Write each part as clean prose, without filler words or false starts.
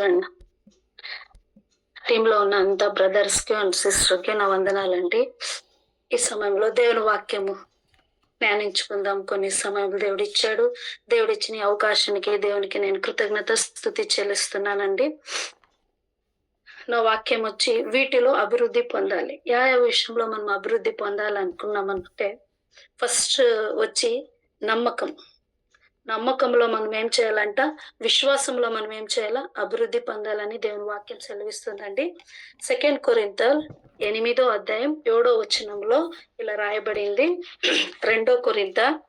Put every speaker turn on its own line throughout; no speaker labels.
అన్న టీంలో ఉన్న అంత బ్రదర్స్ కి అండ్ సిస్టర్ కి నా వందనాలండి. ఈ సమయంలో దేవుని వాక్యము ధ్యానించుకుందాం. కొన్ని సమయంలో దేవుడు ఇచ్చాడు. దేవుడు ఇచ్చిన ఈ అవకాశానికి దేవునికి నేను కృతజ్ఞత స్తుతి చెల్లిస్తున్నానండి. నా వాక్యం వచ్చి వీటిలో అభివృద్ధి పొందాలి. విషయంలో మనం అభివృద్ధి పొందాలనుకున్నామంటే ఫస్ట్ వచ్చి నమ్మకం. నమ్మకంలో మనం ఏం చేయాలంట, విశ్వాసంలో మనం ఏం చేయాలా, అభివృద్ధి పొందాలని దేవుని వాక్యం సెలవిస్తుందండి. 2 కొరింథీయులు 8వ అధ్యాయం 7వ వచనంలో ఇలా రాయబడింది. 2 కొరింథీయులు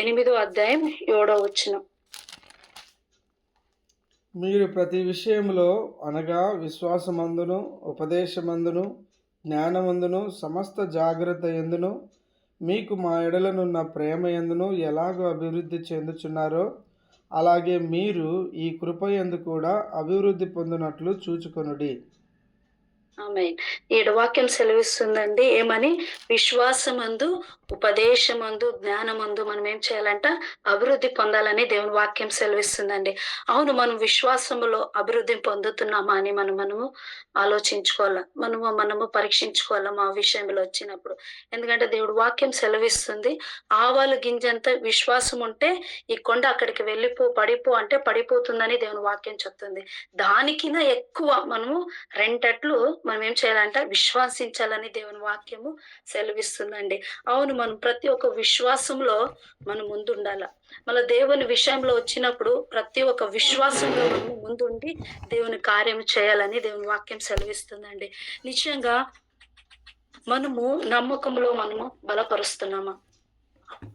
8వ అధ్యాయం 7వ వచనం.
మీరు ప్రతి విషయంలో అనగా విశ్వాసమందును, ఉపదేశమందును, జ్ఞానమందును, సమస్త జాగ్రత్త ఎందును, మీకు మా ఎడలనున్న ప్రేమ ఎందును ఎలాగో అభివృద్ధి చెందుచున్నారో అలాగే మీరు ఈ కృప యందు కూడా అభివృద్ధి పొందినట్లు చూచుకొనుడి.
ఆమేన్. ఈడ వాక్యం సెలవిస్తుందండి ఏమని, విశ్వాసమందు, ఉపదేశమందు, జ్ఞానమందు మనం ఏం చేయాలంట, అభివృద్ధి పొందాలని దేవుని వాక్యం సెలవిస్తుందండి. అవును, మనం విశ్వాసములో అభివృద్ధి పొందుతున్నామా అని మనము ఆలోచించుకోవాలా, మనము పరీక్షించుకోవాలా మా విషయంలో వచ్చినప్పుడు. ఎందుకంటే దేవుడు వాక్యం సెలవిస్తుంది, ఆవాలు గింజంత విశ్వాసం ఉంటే ఈ కొండ అక్కడికి పడిపో అంటే పడిపోతుందని దేవుని వాక్యం చెప్తుంది. దానికినా ఎక్కువ మనము రెండట్లు మనం ఏం చేయాలంటే విశ్వాసించాలని దేవుని వాక్యము సెలవిస్తుందండి. అవును, మనం ప్రతి ఒక్క విశ్వాసంలో మనం ముందుండాల. మళ్ళీ దేవుని విషయంలో వచ్చినప్పుడు ప్రతి ఒక్క విశ్వాసంలో మనము ముందుండి దేవుని కార్యం చేయాలని దేవుని వాక్యం సెలవిస్తుందండి. నిజంగా మనము నమ్మకంలో మనము బలపరుస్తున్నామా,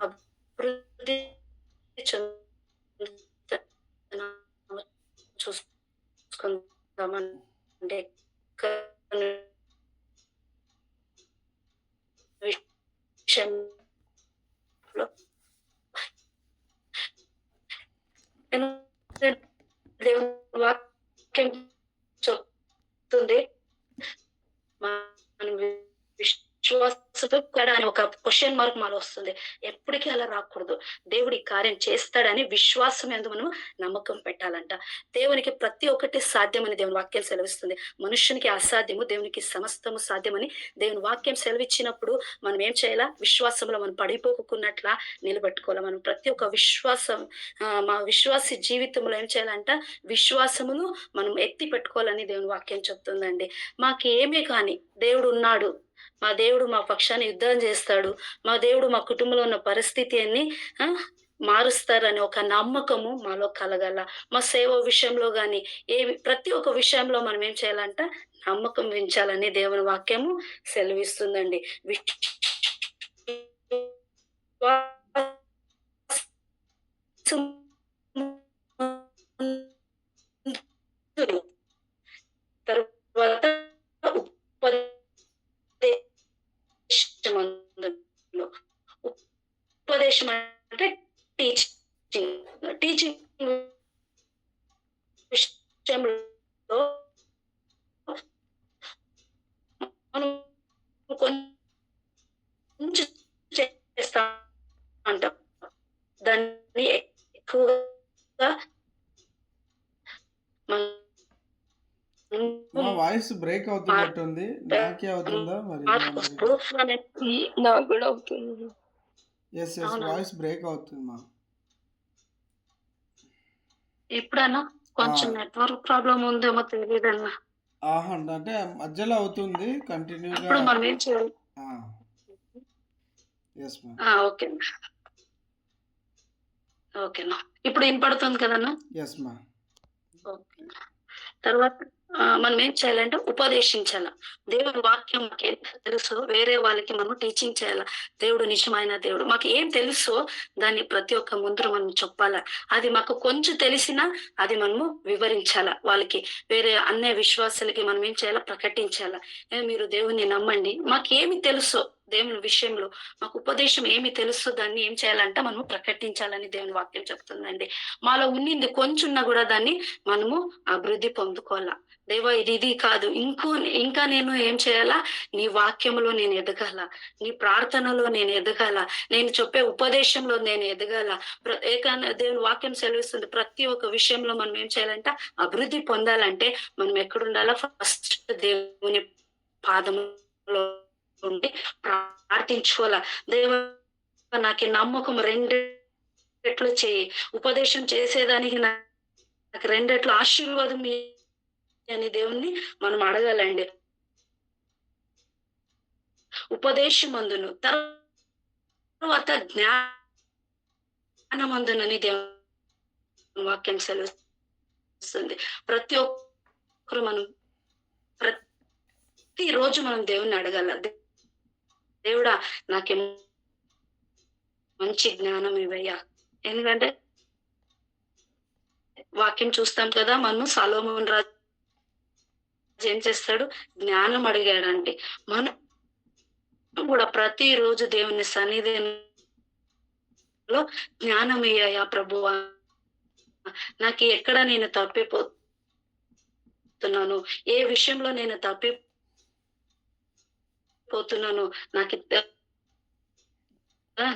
అభివృద్ధి చూసుకుందామంటే విషయంలో దేవుని వాక్యం చెప్తుంది, మనం విశ్వాసతో అని ఒక క్వశ్చన్ మార్క్ మాలో వస్తుంది. ఎప్పటికీ అలా రాకూడదు. దేవుడి కార్యం చేస్తాడని విశ్వాసం ఎందు మనం నమ్మకం పెట్టాలంట. దేవునికి ప్రతి ఒక్కటి సాధ్యమని దేవుని వాక్యం సెలవిస్తుంది. మనుష్యునికి అసాధ్యము, దేవునికి సమస్తము సాధ్యమని దేవుని వాక్యం సెలవిచ్చినప్పుడు మనం ఏం చేయాలా, విశ్వాసంలో మనం పడిపోకున్నట్లా నిలబెట్టుకోవాలి. మనం ప్రతి ఒక్క మా విశ్వాసి జీవితంలో ఏం చేయాలంట, విశ్వాసమును మనం ఎత్తి పెట్టుకోవాలని దేవుని వాక్యం చెప్తుందండి. మాకు ఏమీ కానీ దేవుడు ఉన్నాడు, మా దేవుడు మా పక్షాన్ని యుద్ధం చేస్తాడు, మా దేవుడు మా కుటుంబంలో ఉన్న పరిస్థితిని మారుస్తారని ఒక నమ్మకము మాలో కలగాల. మా సేవ విషయంలో కానీ ప్రతి ఒక్క విషయంలో మనం ఏం చేయాలంట, నమ్మకం పెంచాలని దేవుని వాక్యము సెలవిస్తుందండి. తర్వాత ఉపదేశం అంటే టీచింగ్ విషయంలో మనం కొంచెం చేస్తా అంటాం, దాన్ని ఎక్కువగా
వాయిస్ బ్రేక్ అవుతున్నట్టుంది, నాకే అవుతుందా మరి?
నాకు కూడా అవుతుంది.
వాయిస్ బ్రేక్ అవుతుంది మా.
ఎప్పుడన్నా కొంచెం నెట్వర్క్ ప్రాబ్లం ఉందేమో తెలియదన్నా.
అంటే మధ్యలో అవుతుంది కంటిన్యూగా.
ఇప్పుడు మనం ఏం చేయాలి? ఓకేనా, ఇప్పుడు వినపడుతుంది కదన్నా? ఓకే. తర్వాత మనం ఏం చేయాలంటే ఉపదేశించాల. దేవుని వాక్యం మాకు ఎంత తెలుసో వేరే వాళ్ళకి మనం టీచింగ్ చేయాల. దేవుడు నిజమైన దేవుడు, మాకు ఏం తెలుసో దాన్ని ప్రతి ఒక్క ముందు మనం చెప్పాలా. అది మాకు కొంచెం తెలిసినా అది మనము వివరించాలా. వాళ్ళకి వేరే అన్య విశ్వాసాలకి మనం ఏం చేయాలా, ప్రకటించాలా. మీరు దేవుని నమ్మండి, మాకేమి తెలుసో దేవుని విషయంలో మాకు ఉపదేశం ఏమి తెలుస్తో దాన్ని ఏం చేయాలంట మనము ప్రకటించాలని దేవుని వాక్యం చెప్తుందండి. మాలో ఉన్నింది కొంచున్నా గూడా దాన్ని మనము అభివృద్ధి పొందుకోవాల. దేవా ఇది కాదు. ఇంకా నేను ఏం చేయాలా? నీ వాక్యములో నేను ఎదగాల. నీ ప్రార్థనలో నేను ఎదగాల. నేను చెప్పే ఉపదేశంలో నేను ఎదగాల. దేవుని వాక్యం సెలవిస్తుంది. ప్రతి ఒక్క విషయంలో మనం ఏం చేయాలంట? అభివృద్ధి పొందాలంటే మనం ఎక్కడుండాలా? ఫస్ట్ దేవుని పాదములో ఉండి ప్రార్థించుకోవాలా. దేవా నాకీ నమ్మకం 2 రెట్లు చెయ్యి. ఉపదేశం చేసేదానికి నాకు 2 రెట్లు ఆశీర్వాదం అని దేవుణ్ణి మనం అడగాలండి. ఉపదేశమందును తర్వాత జ్ఞానమందునని దేవుని వాక్యం సెలవిస్తుంది. ప్రతి ఒక్కరు మనం ప్రతిరోజు మనం దేవుణ్ణి అడగాల. దేవుడా నాకి మంచి జ్ఞానం ఇవ్వయ్యా. ఎందుకంటే వాక్యం చూస్తాం కదా, మనము సొలొమోను రాజు ఏం చేస్తాడు? జ్ఞానం అడిగాడంటే. మనం కూడా ప్రతిరోజు దేవుని సన్నిధిలో జ్ఞానం ఇయ్యయ్యా ప్రభువా. నాకు ఎక్కడ నేను తప్పిపోతున్నాను, ఏ విషయంలో నేను తప్పిపోతున్నాను,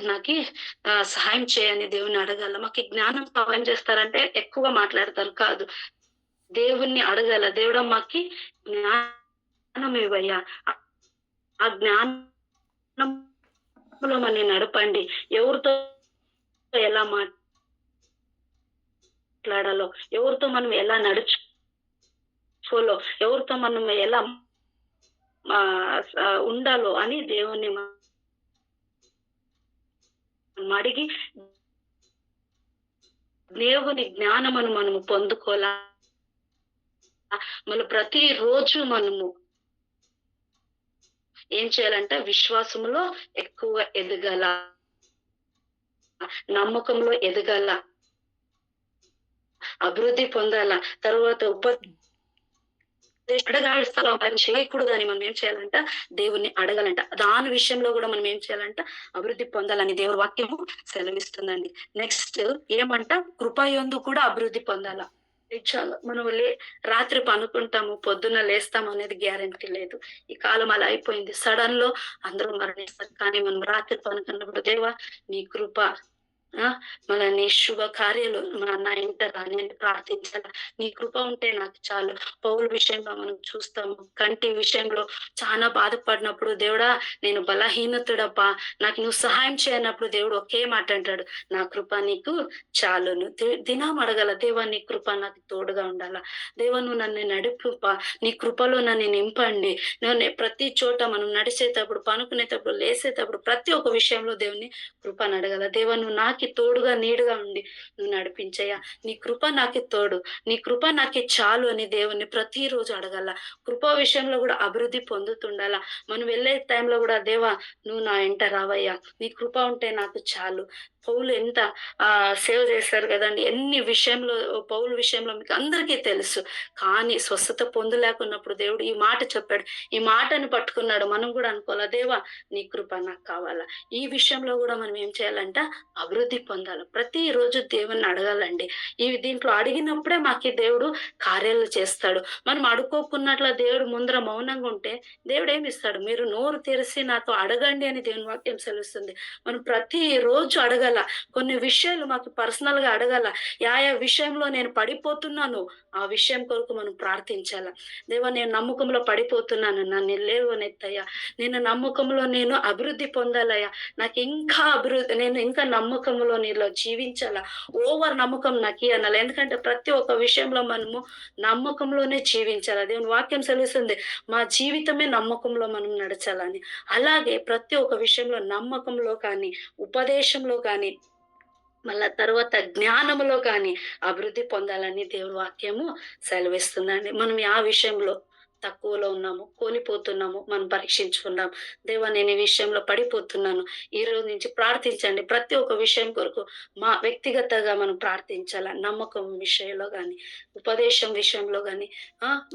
నాకి సహాయం చేయని దేవుని అడగాల. మాకు జ్ఞానం సహాయం చేస్తారంటే ఎక్కువ మాట్లాడతారు కాదు, దేవుణ్ణి అడగాల. దేవుడా మాకి జ్ఞానం ఇవ్వయ్యా. ఆ జ్ఞానంలో మనని నడపండి. ఎవరితో ఎలా మాట్లాడాలో, ఎవరితో మనం ఎలా నడుచుకోలో, ఎవరితో మనం ఎలా ఉండాలో అని దేవుణ్ణి అడిగి దేవుని జ్ఞానమును మనము పొందుకోలా. మళ్ళీ ప్రతిరోజు మనము ఏం చేయాలంటే విశ్వాసములో ఎక్కువ ఎదగాల, నమ్మకంలో ఎదగాల, అభివృద్ధి పొందాల. తర్వాత చేయకూడదని మనం ఏం చేయాలంట? దేవుణ్ణి అడగాలంట. దాని విషయంలో కూడా మనం ఏం చేయాలంట? అభివృద్ధి పొందాలని దేవుని వాక్యము సెలవిస్తుందండి. నెక్స్ట్ ఏమంట? కృపయందు కూడా అభివృద్ధి పొందాల. చాలా మనం రాత్రి పనుకుంటాము, పొద్దున్న లేస్తాము అనేది గ్యారెంటీ లేదు. ఈ కాలం అలా అయిపోయింది. సడన్ లో అందరూ మరణిస్తారు. కానీ మనం రాత్రి పనుకున్నప్పుడు దేవా నీ కృప మన నీ శుభ కార్యాలు నా ఇంట రాని అని ప్రార్థించాల. నీ కృప ఉంటే నాకు చాలు. పౌలు విషయంలో మనం చూస్తాము, కంటి విషయంలో చాలా బాధపడినప్పుడు దేవుడా నేను బలహీనతుడప్పా, నాకు నువ్వు సహాయం చేయనప్పుడు దేవుడు ఒకే మాట అంటాడు, నా కృప నీకు చాలును. దినం అడగల, దేవా నీ కృప నాకు తోడుగా ఉండాల. దేవా నువ్వు నన్ను నడుపుపా, నీ కృపలో నన్ను నింపండి. నేను ప్రతి చోట మనం నడిచేటప్పుడు, పనుకునేటప్పుడు, లేసేటప్పుడు ప్రతి ఒక్క విషయంలో దేవుని కృపను అడగల. దేవా నువ్వు నాకు తోడుగా నీడుగా ఉండి నువ్వు నడిపించయ్యా. నీ కృప నాకు తోడు, నీ కృప నాకు చాలు అని దేవుణ్ణి ప్రతిరోజు అడగాల. కృప విషయంలో కూడా అభివృద్ధి పొందుతుండాల. మనం వెళ్ళే టైంలో కూడా దేవా నువ్వు నా వెంట రావయ్యా, నీ కృప ఉంటే నాకు చాలు. పౌలు ఎంత సేవ చేశారు కదండి. ఎన్ని విషయంలో పౌలు విషయంలో మీకు అందరికీ తెలుసు. కానీ స్వస్థత పొందలేకున్నప్పుడు దేవుడు ఈ మాట చెప్పాడు. ఈ మాటను పట్టుకున్నాడు. మనం కూడా అనుకోవాలా, దేవా నీ కృప నాకు కావాలా. ఈ విషయంలో కూడా మనం ఏం చేయాలంట? అభివృద్ధి పొందాలి. ప్రతిరోజు దేవుణ్ణి అడగాలండి. దీంట్లో అడిగినప్పుడే మాకు దేవుడు కార్యాలు చేస్తాడు. మనం అడుక్కోకున్నట్ల దేవుడు ముందర మౌనంగా ఉంటే దేవుడు ఏమి ఇస్తాడు? మీరు నోరు తెరిచి నాతో అడగండి అని దేవుని వాక్యం సెలవుస్తుంది. మనం ప్రతిరోజు అడగాల. కొన్ని విషయాలు మాకు పర్సనల్ గా అడగాల. యా విషయంలో నేను పడిపోతున్నాను ఆ విషయం కొరకు మనం ప్రార్థించాల. దేవా నేను నమ్మకంలో పడిపోతున్నాను, నన్ను లేవనెత్తయ్యా. నేను నమ్మకంలో నేను అభివృద్ధి పొందాలయ్యా. నాకు ఇంకా అభివృద్ధి, నేను ఇంకా నమ్మకంలో నీలో జీవించాలా. ఓవర్ నమ్మకం నాకు అనాలి. ఎందుకంటే ప్రతి ఒక్క విషయంలో మనము నమ్మకంలోనే జీవించాలి. దేవుని వాక్యం సెలవుస్తుంది మా జీవితమే నమ్మకంలో మనం నడచాలని. అలాగే ప్రతి ఒక్క విషయంలో నమ్మకంలో కానీ, ఉపదేశంలో కానీ, మళ్ళా తర్వాత జ్ఞానములో కానీ అభివృద్ధి పొందాలని దేవుని వాక్యము సెలవిస్తుందండి. మనం ఆ విషయంలో తక్కువలో ఉన్నాము, కోల్పోతున్నాము, మనం పరీక్షించుకుందాం. దేవా నేను ఈ విషయంలో పడిపోతున్నాను, ఈ రోజు నుంచి ప్రార్థించండి. ప్రతి ఒక్క విషయం కొరకు మా వ్యక్తిగతంగా మనం ప్రార్థించాల. నమ్మకం విషయంలో కానీ, ఉపదేశం విషయంలో కానీ,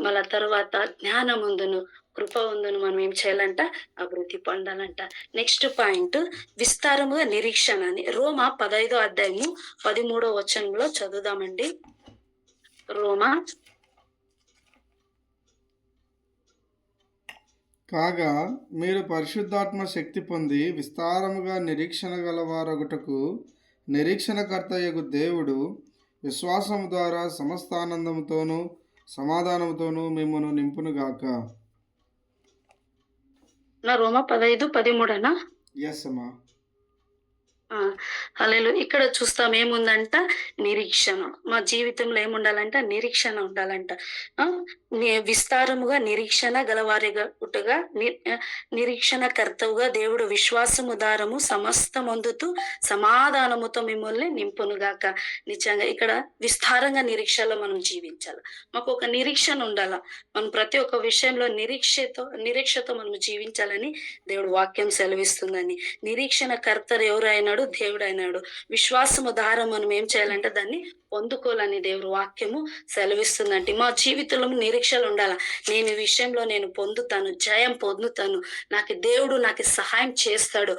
మళ్ళా తర్వాత జ్ఞానముందును కృప ఉందని మనం ఏం చేయాలంట? అభివృద్ధి పొందాలంట. నెక్స్ట్ పాయింట్ విస్తారముగా నిరీక్షణ అని. రోమా 15 అధ్యాయము 13 వచనంలో చదువుదామండి. రోమా
కాగా మీరు పరిశుద్ధాత్మ శక్తి పొంది విస్తారముగా నిరీక్షణ గలవారొకటకు నిరీక్షణకర్తయగు దేవుడు విశ్వాసము ద్వారా సమస్త ఆనందముతోనూ సమాధానముతోనూ మిమ్మను నింపునుగాక.
నా రోమా 15:13
ఎస్ అమ్మా.
హల్లెలూయా. ఇక్కడ చూస్తాం ఏముందంట? నిరీక్షణ. మా జీవితంలో ఏముండాలంట? నిరీక్షణ ఉండాలంట. విస్తారముగా నిరీక్షణ గలవారిగా నిరీక్షణ కర్తవుగా దేవుడు విశ్వాసము దారము సమస్తమందుతూ సమాధానముతో మిమ్మల్ని నింపునుగాక. నిజంగా ఇక్కడ విస్తారంగా నిరీక్షలో మనం జీవించాలి. మాకు ఒక నిరీక్షణ ఉండాల. మనం ప్రతి ఒక్క విషయంలో నిరీక్షతో మనం జీవించాలని దేవుడు వాక్యం సెలవిస్తుందని. నిరీక్షణ కర్త ఎవరైనాడు? దేవుడు అయినాడు. విశ్వాసము ద్వారా మనం ఏం చేయాలంటే దాన్ని పొందుకోవాలని దేవుడు వాక్యము సెలవిస్తుందంటే మా జీవితంలో నిరీక్షలు ఉండాల. నేను ఈ విషయంలో నేను పొందుతాను, జయం పొందుతాను, దేవుడు నాకు సహాయం చేస్తాడు,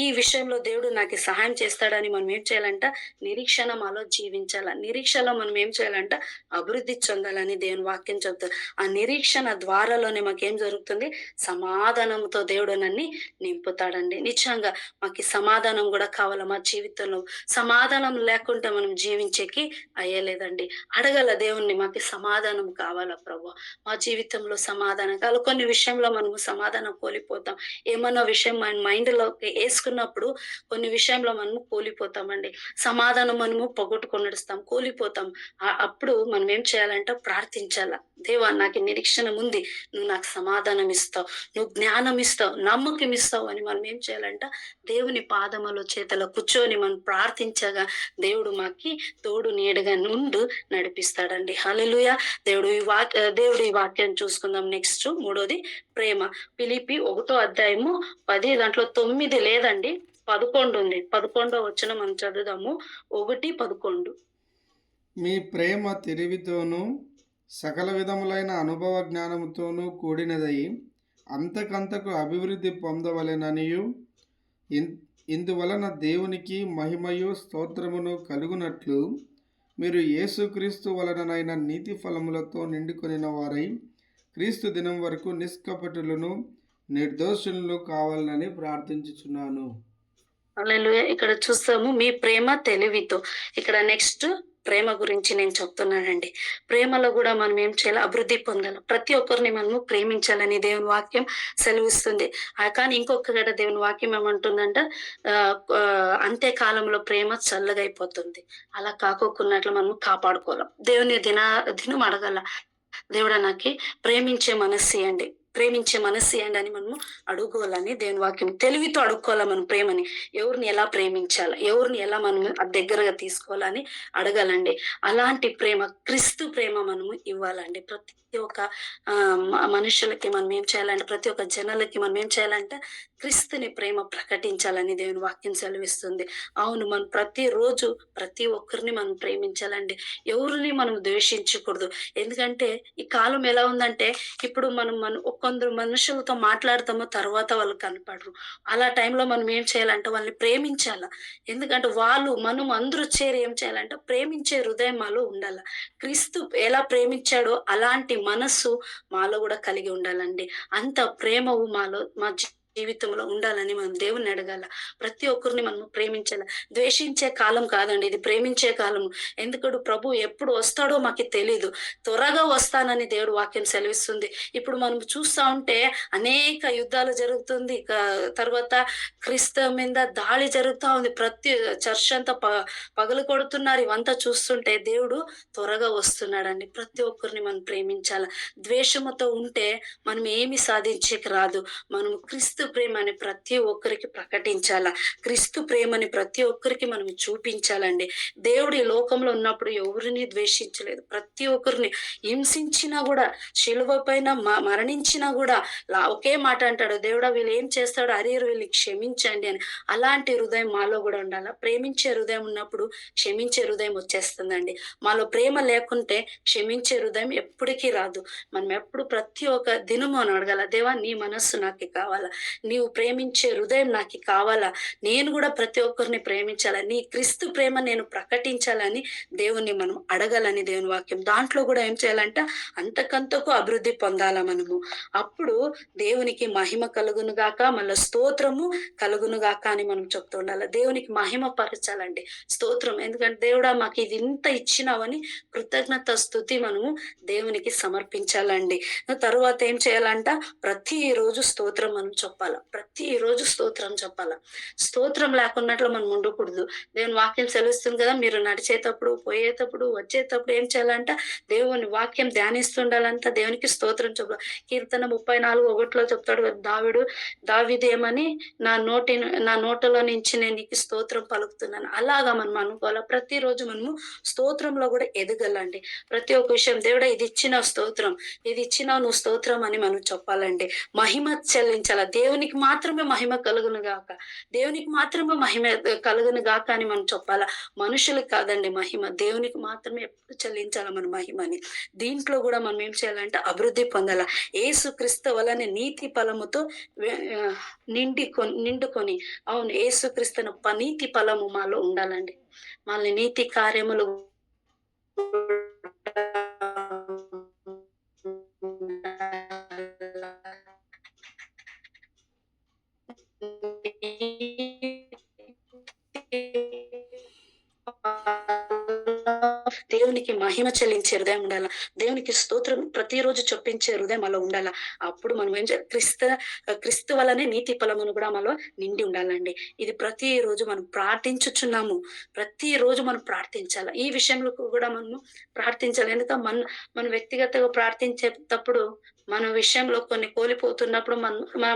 ఈ విషయంలో దేవుడు నాకు సహాయం చేస్తాడని మనం ఏం చేయాలంట? నిరీక్షణ మాలో జీవించాల. నిరీక్షలో మనం ఏం చేయాలంట? అభివృద్ధి చెందాలని దేవుని వాక్యం చెప్తారు. ఆ నిరీక్షణ ద్వారాలోనే మాకేం జరుగుతుంది? సమాధానంతో దేవుడు నన్ను నింపుతాడండి. నిజంగా మాకు సమాధానం కూడా కావాల. మా జీవితంలో సమాధానం లేకుండా మనం జీవించేకి అయ్యలేదండి. అడగల దేవుణ్ణి, మాకు సమాధానం కావాలా ప్రభు, మా జీవితంలో సమాధానం కావాలి. కొన్ని విషయంలో మనము సమాధానం కోల్పోతాం. ఏమన్నా విషయం మన మైండ్లో వేసుకున్నప్పుడు కొన్ని విషయంలో మనము కోల్పోతామండి. సమాధానం మనము పొగొట్టుకొని నడుస్తాం, కోల్పోతాం. అప్పుడు మనం ఏం చేయాలంటే ప్రార్థించాల. దేవా నాకు నిరీక్షణ ఉంది, నువ్వు నాకు సమాధానం ఇస్తావు, నువ్వు జ్ఞానం ఇస్తావు, నమ్మకం ఇస్తావు అని మనం ఏం చేయాలంట? దేవుని పాదముల చేతలో కూర్చొని మనం ప్రార్థించగా దేవుడు మాకి తోడు నీడగా నుండి నడిపిస్తాడండి. హల్లెలూయా. దేవుడు ఈ వాక్యాన్ని చూసుకుందాం. నెక్స్ట్ 3వది ప్రేమ. ఫిలిప్పీ 1వ అధ్యాయము 10 దాంట్లో 9 లేదండి, 11 ఉంది. 11వ వచనం మనం చదువుదాము. 1:11.
మీ ప్రేమ తెలివితోనూ సకల విధములైన అనుభవ జ్ఞానముతోనూ కూడినదై అంతకంతకు అభివృద్ధి పొందవలెననియు ఇందువలన దేవునికి మహిమయు స్తోత్రమును కలుగునట్లు మీరు యేసుక్రీస్తు వలననైన నీతి ఫలములతో నిండుకొనిన వారై క్రీస్తు దినం వరకు నిష్కపటులను నిర్దోషులను కావాలని ప్రార్థించుచున్నాను.
హల్లెలూయా. ఇక్కడ చూస్తాము మీ ప్రేమ తెలివితో. ఇక్కడ నెక్స్ట్ ప్రేమ గురించి నేను చెప్తున్నానండి. ప్రేమలో కూడా మనం ఏం చేయాలి? అభివృద్ధి పొందాలి. ప్రతి ఒక్కరిని మనము ప్రేమించాలని దేవుని వాక్యం సెలవిస్తుంది. కానీ ఇంకొక దేవుని వాక్యం ఏమంటుందంట? అంత్యకాలంలో ప్రేమ చల్లగా అయిపోతుంది. అలా కాకోకున్నట్లు మనము కాపాడుకోవాలి. దేవుని దినం అడగాల, దేవుడా నాకు ప్రేమించే మనస్సు ఇయ్యండి అని మనము అడుగుకోవాలని దేవుని వాక్యం. తెలివితో అడుక్కోవాలి మనం ప్రేమని. ఎవరిని ఎలా ప్రేమించాలి, ఎవరిని ఎలా మనం దగ్గరగా తీసుకోవాలని అడగాలండి. అలాంటి ప్రేమ, క్రీస్తు ప్రేమ మనము ఇవ్వాలండి. ప్రతి ఒక్క మనుషులకి మనం ఏం చేయాలంటే, ప్రతి ఒక్క జనాలకి మనం ఏం చేయాలంటే క్రీస్తుని ప్రేమ ప్రకటించాలని దేవుని వాక్యం సెలవిస్తుంది. అవును, మనం ప్రతిరోజు ప్రతి ఒక్కరిని మనం ప్రేమించాలండి. ఎవరిని మనం ద్వేషించకూడదు. ఎందుకంటే ఈ కాలం ఎలా ఉందంటే, ఇప్పుడు మనం కొందరు మనుషులతో మాట్లాడతామో తర్వాత వాళ్ళు కనపడరు. అలా టైంలో మనం ఏం చేయాలంటే వాళ్ళని ప్రేమించాల. ఎందుకంటే మనం అందరూ చేరి ఏం చేయాలంటే ప్రేమించే హృదయం మాలో ఉండాల. క్రీస్తు ఎలా ప్రేమించాడో అలాంటి మనస్సు మాలో కూడా కలిగి ఉండాలండి. అంత ప్రేమవు మాలో మా జీవితంలో ఉండాలని మనం దేవుని అడగాల. ప్రతి ఒక్కరిని మనం ప్రేమించాల. ద్వేషించే కాలం కాదండి, ఇది ప్రేమించే కాలము. ఎందుకంటే ప్రభు ఎప్పుడు వస్తాడో మాకు తెలీదు. త్వరగా వస్తానని దేవుడు వాక్యం సెలవిస్తుంది. ఇప్పుడు మనం చూస్తా ఉంటే అనేక యుద్ధాలు జరుగుతుంది. తర్వాత క్రీస్తు మీద దాడి జరుగుతా ఉంది. ప్రతి చర్చ్ అంతా పగలు కొడుతున్నారు. ఇవంతా చూస్తుంటే దేవుడు త్వరగా వస్తున్నాడండి. ప్రతి ఒక్కరిని మనం ప్రేమించాల. ద్వేషముతో ఉంటే మనం ఏమి సాధించేకి రాదు. మనం క్రీస్తు క్రీస్తు ప్రేమని ప్రతి ఒక్కరికి ప్రకటించాలా. క్రీస్తు ప్రేమని ప్రతి ఒక్కరికి మనం చూపించాలండి. దేవుడు ఈ లోకంలో ఉన్నప్పుడు ఎవరిని ద్వేషించలేదు. ప్రతి ఒక్కరిని హింసించినా గూడా, శిలువ పైన మరణించినా గూడా ఒకే మాట అంటాడు, దేవుడా వీళ్ళు ఏం చేస్తాడో అరియరు వీళ్ళని క్షమించండి అని. అలాంటి హృదయం మాలో గూడా ఉండాలా. ప్రేమించే హృదయం ఉన్నప్పుడు క్షమించే హృదయం వచ్చేస్తుందండి. మాలో ప్రేమ లేకుంటే క్షమించే హృదయం ఎప్పటికీ రాదు. మనం ఎప్పుడు ప్రతి ఒక్క దినము అని అడగాల, దేవా నీ మనస్సు నాకు కావాలా, నీవు ప్రేమించే హృదయం నాకు కావాలా, నేను కూడా ప్రతి ఒక్కరిని ప్రేమించాలా, నీ క్రీస్తు ప్రేమ నేను ప్రకటించాలని దేవుణ్ణి మనం అడగాలని దేవుని వాక్యం. దాంట్లో కూడా ఏం చేయాలంట, అంతకంతకు అభివృద్ధి పొందాలా మనము. అప్పుడు దేవునికి మహిమ కలుగును గాక, మళ్ళీ స్తోత్రము కలుగును గాక అని మనం చెప్తూ ఉండాలి. దేవునికి మహిమ పరచాలండి, స్తోత్రం. ఎందుకంటే దేవుడా మాకు ఇది ఇంత ఇచ్చినావని కృతజ్ఞత స్థుతి మనము దేవునికి సమర్పించాలండి. తరువాత ఏం చేయాలంట, ప్రతిరోజు స్తోత్రం మనం చెప్పాల. ప్రతిరోజు స్తోత్రం చెప్పాల. స్తోత్రం లేకున్నట్లు మనం ఉండకూడదు. దేవుని వాక్యం సెలవిస్తుంది కదా, మీరు నడిచేటప్పుడు, పోయేటప్పుడు, వచ్చేటప్పుడు ఏం చేయాలంట, దేవుని వాక్యం ధ్యానిస్తుండాలంట, దేవునికి స్తోత్రం చెప్పాలి. కీర్తన 34:1 చెప్తాడు కదా దావీదేమని, నా నోటలో నుంచి నేను నీకు స్తోత్రం పలుకుతున్నాను. అలాగా మనం అనుకోవాలా. ప్రతిరోజు మనము స్తోత్రంలో కూడా ఎదగలండి. ప్రతి ఒక్క విషయం, దేవుడా ఇది ఇచ్చిన స్తోత్రం, ఇది ఇచ్చినావు నువ్వు స్తోత్రం అని మనం చెప్పాలండి. మహిమ చెల్లించాల. దేవునికి మాత్రమే మహిమ కలుగును గాక, దేవునికి మాత్రమే మహిమ కలుగును గాక అని మనం చెప్పాలా. మనుషులకు కాదండి మహిమ, దేవునికి మాత్రమే ఎప్పుడు చెల్లించాల మన మహిమని. దీంట్లో కూడా మనం ఏం చేయాలంటే అభివృద్ధి పొందాల. యేసు క్రీస్తు వలన నీతి ఫలముతో నిండుకొని, అవును యేసు క్రీస్తును నీతి ఫలము మాలో ఉండాలండి. మళ్ళీ నీతి కార్యములు దేవునికి మహిమ చెల్లించే హృదయం ఉండాల. దేవునికి స్తోత్రం ప్రతిరోజు చొప్పించే హృదయం అలా ఉండాల. అప్పుడు మనం ఏం చేయాలి, క్రీస్తు వల్లనే నీతి ఫలమును కూడా మనలో నిండి ఉండాలండి. ఇది ప్రతిరోజు మనం ప్రార్థించుచున్నాము. ప్రతిరోజు మనం ప్రార్థించాలి. ఈ విషయంలో కూడా మనము ప్రార్థించాలి. ఎందుకంటే మన వ్యక్తిగతంగా ప్రార్థించేటప్పుడు మన విషయంలో కొన్ని కోల్పోతున్నప్పుడు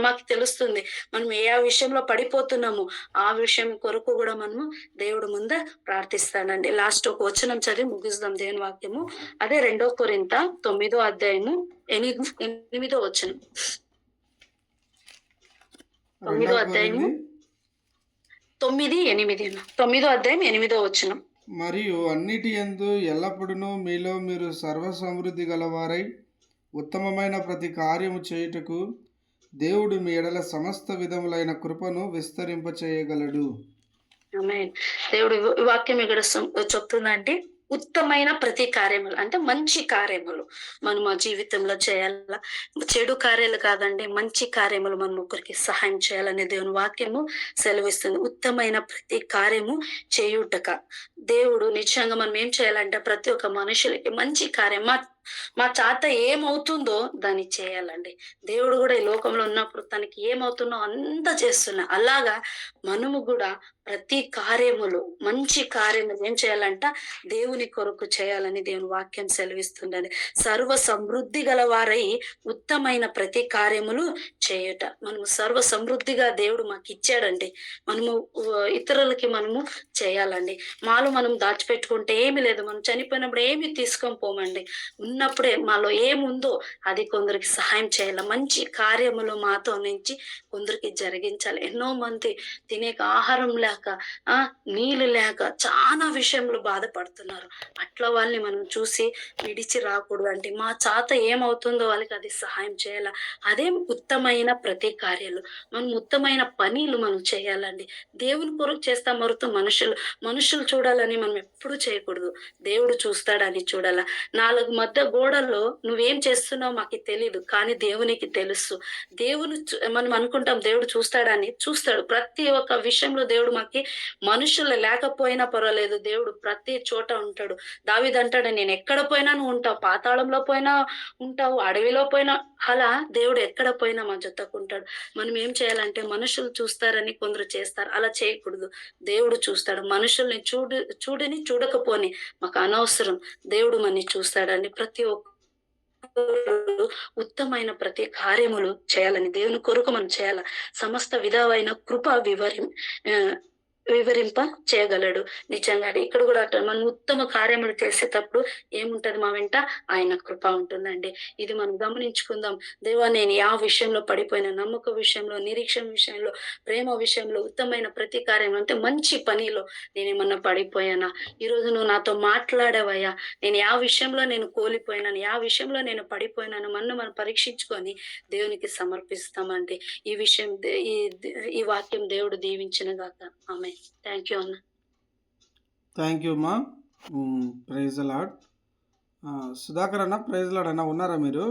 మాకు తెలుస్తుంది మనం ఏ విషయంలో పడిపోతున్నాము. ఆ విషయం కొరకు కూడా మనము దేవుడు ముందు ప్రార్థిస్తానండి. లాస్ట్ ఒక వచనం చదివి ముగిస్తాం దేవుని వాక్యము. అదే 2 కొరింథీ 9:8 వచనం. 9:8 వచనం.
మరియు అన్నిటి యందు ఎల్లప్పుడూ మీలో మీరు సర్వ సమృద్ధి గలవారై ఉత్తమమైన ప్రతి కార్యము చేయుటకు దేవుడు మీ ఎడల సమస్త విధములైన కృపను విస్తరింపచేయగలడు.
ఆమేన్. దేవుడు వాక్యం ఇక్కడ చెప్తుందంటే ఉత్తమైన ప్రతి కార్యములు అంటే మంచి కార్యములు మనం మా జీవితంలో చేయాల. చెడు కార్యాలు కాదండి, మంచి కార్యములు మనం ఒకరికి సహాయం చేయాలనే దేవుని వాక్యము సెలవిస్తుంది. ఉత్తమైన ప్రతి కార్యము చేయుటక దేవుడు నిజంగా మనం ఏం చేయాలంటే ప్రతి ఒక్క మనుషులకి మంచి కార్యం మా చేత ఏమవుతుందో దాన్ని చేయాలండి. దేవుడు కూడా ఈ లోకంలో ఉన్నప్పుడు తనకి ఏమవుతుందో అంతా చేస్తున్నా. అలాగా మనము కూడా ప్రతి కార్యములు మంచి కార్యములు ఏం చేయాలంట, దేవుని కొరకు చేయాలని దేవుని వాక్యం సెలవిస్తుందని. సర్వ సమృద్ధి గలవారై ఉత్తమైన ప్రతి కార్యములు చేయుట. మనము సర్వ సమృద్ధిగా దేవుడు మాకు ఇచ్చాడండి. మనము ఇతరులకి మనము చేయాలండి. మాలో మనం దాచిపెట్టుకుంటే ఏమి లేదు. మనం చనిపోయినప్పుడు ఏమి తీసుకొని పోమండి. ఉన్నప్పుడే మాలో ఏముందో అది కొందరికి సహాయం చేయాలి. మంచి కార్యములు మాతో నుంచి కొందరికి జరిగించాలి. ఎన్నో మంది తినే ఆహారం లేక నీళ్ళు లేక చాలా విషయంలో బాధపడుతున్నారు. అట్లా వాళ్ళని మనం చూసి విడిచి రాకూడదు. అంటే మా చేత ఏమవుతుందో వాళ్ళకి అది సహాయం చేయాల. అదే ఉత్తమైన ప్రతి కార్యాలు. మనం ఉత్తమైన పనులు మనం చేయాలండి. దేవుని కొరకు చేస్తాం మరుతూ మనుషులు చూడాలని మనం ఎప్పుడు చేయకూడదు. దేవుడు చూస్తాడని చూడాల. 4 మధ్య గోడల్లో నువ్వేం చేస్తున్నావు మాకు తెలీదు, కానీ దేవునికి తెలుసు. మనం అనుకుంటాం దేవుడు చూస్తాడని, చూస్తాడు. ప్రతి ఒక్క విషయంలో దేవుడు మాకి మనుషులు లేకపోయినా పర్వాలేదు, దేవుడు ప్రతి చోట ఉంటాడు. దావీదు అంటాడు, నేను ఎక్కడ పోయినా నువ్వు ఉంటావు, పాతాళంలో పోయినా ఉంటావు, అడవిలో పోయినా. అలా దేవుడు ఎక్కడ పోయినా మా జొత్తకుంటాడు. మనం ఏం చేయాలంటే మనుషులు చూస్తారని కొందరు చేస్తారు, అలా చేయకూడదు. దేవుడు చూస్తాడు. మనుషుల్ని చూడకపోని మాకు అనవసరం. దేవుడు మనని చూస్తాడండి. ప్రతి ఒక్క ఉత్తమైన ప్రతి కార్యములు చేయాలని దేవుని కొరకు మనం చేయాల. సమస్త విధమైన కృప ఆహ్, వివరింప చేయగలడు. నిజంగానే ఇక్కడ గూడా మనం ఉత్తమ కార్యములు చేసేటప్పుడు ఏముంటది మా వెంట? ఆయన కృప ఉంటుందండి. ఇది మనం గమనించుకుందాం. దేవా నేను యా విషయంలో పడిపోయినా, నమ్మక విషయంలో, నిరీక్షణ విషయంలో, ప్రేమ విషయంలో, ఉత్తమమైన ప్రతి కార్యంలో అంటే మంచి పనిలో నేనేమన్నా పడిపోయానా? ఈరోజు నువ్వు నాతో మాట్లాడావయ్యా. నేను యా విషయంలో నేను కోల్పోయినాను, యా విషయంలో నేను పడిపోయినాను మనను మనం పరీక్షించుకొని దేవునికి సమర్పిస్తామండి. ఈ విషయం ఈ వాక్యం దేవుడు దీవించిన గాక. ఆమేన్. థ్యాంక్ యూ అన్న.
థ్యాంక్ యూ అమ్మా. Praise Lord. సుధాకర్ అన్న, ప్రైజ్ లార్డ్ అన్న, ఉన్నారా మీరు?